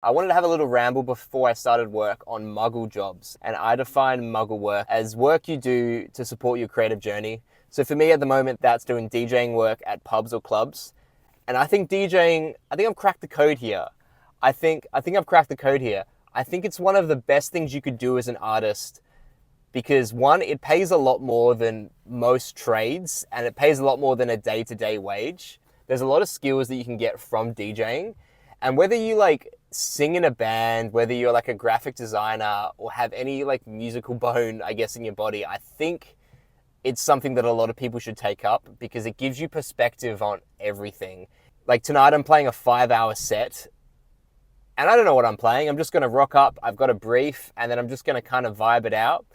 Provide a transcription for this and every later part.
I wanted to have a little ramble before I started work on Muggle jobs. And I define Muggle work as work you do to support your creative journey. So for me at the moment, that's doing DJing work at pubs or clubs. And I think DJing, I think I've cracked the code here. I think I've cracked the code here. I think it's one of the best things you could do as an artist because one, it pays a lot more than most trades and it pays a lot more than a day-to-day wage. There's a lot of skills that you can get from DJing. And whether you like sing in a band, whether you're like a graphic designer or have any like musical bone, I guess, in your body, I think it's something that a lot of people should take up because it gives you perspective on everything. Like tonight I'm playing a 5-hour set and I don't know what I'm playing. I'm just going to rock up. I've got a brief and then I'm just going to kind of vibe it out.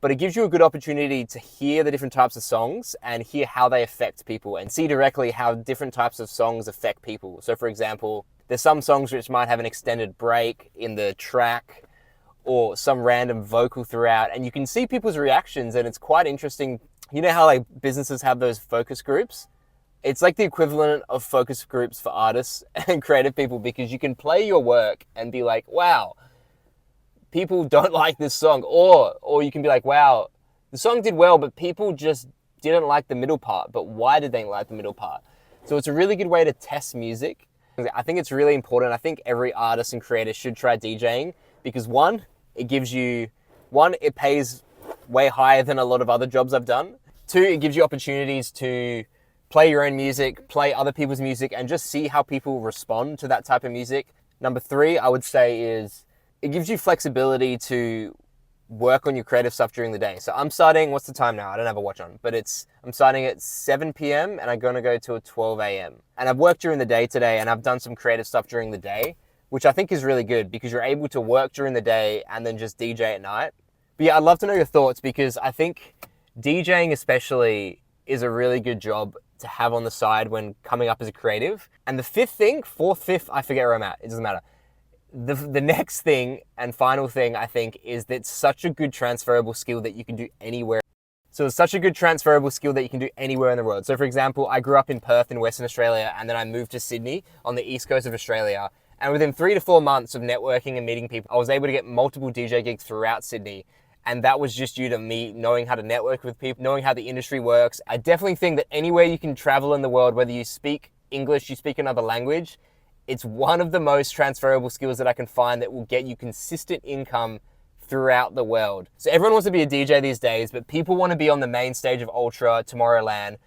But it gives you a good opportunity to hear the different types of songs and hear how they affect people and see directly how different types of songs affect people. So for example, there's some songs which might have an extended break in the track or some random vocal throughout, and you can see people's reactions and it's quite interesting. You know how like businesses have those focus groups? It's like the equivalent of focus groups for artists and creative people because you can play your work and be like, wow, people don't like this song. Or you can be like, wow, the song did well, but people just didn't like the middle part. But why did they like the middle part? So it's a really good way to test music. I think it's really important. I think every artist and creator should try DJing because one, it pays way higher than a lot of other jobs I've done. Two, it gives you opportunities to play your own music, play other people's music, and just see how people respond to that type of music. Number three, I would say is it gives you flexibility to work on your creative stuff during the day. So I'm starting, what's the time now? I don't have a watch on, but I'm starting at 7 p.m. and I'm going to go till 12 a.m. And I've worked during the day today and I've done some creative stuff during the day, which I think is really good because you're able to work during the day and then just DJ at night. But yeah, I'd love to know your thoughts because I think DJing especially is a really good job to have on the side when coming up as a creative. And the fifth, I forget where I'm at. It doesn't matter. The next thing and final thing I think is that it's such a good transferable skill that you can do anywhere. So it's such a good transferable skill that you can do anywhere in the world. So for example, I grew up in Perth in Western Australia and then I moved to Sydney on the east coast of Australia. And within 3 to 4 months of networking and meeting people, I was able to get multiple DJ gigs throughout Sydney. And that was just due to me knowing how to network with people, knowing how the industry works. I definitely think that anywhere you can travel in the world, whether you speak English, you speak another language, it's one of the most transferable skills that I can find that will get you consistent income throughout the world. So everyone wants to be a DJ these days, but people want to be on the main stage of Ultra, Tomorrowland,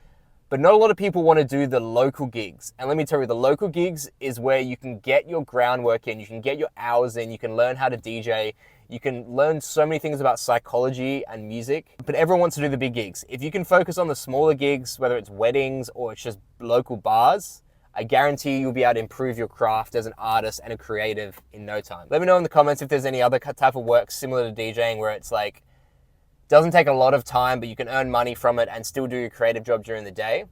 but not a lot of people want to do the local gigs. And let me tell you, the local gigs is where you can get your groundwork in, you can get your hours in, you can learn how to DJ, you can learn so many things about psychology and music, but everyone wants to do the big gigs. If you can focus on the smaller gigs, whether it's weddings or it's just local bars, I guarantee you'll be able to improve your craft as an artist and a creative in no time. Let me know in the comments if there's any other type of work similar to DJing where it's like, doesn't take a lot of time, but you can earn money from it and still do your creative job during the day.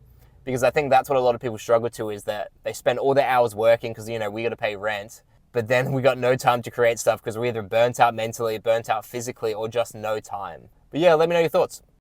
Because I think that's what a lot of people struggle to is that they spend all their hours working because, we got to pay rent, but then we got no time to create stuff because we're either burnt out mentally, burnt out physically, or just no time. But yeah, let me know your thoughts.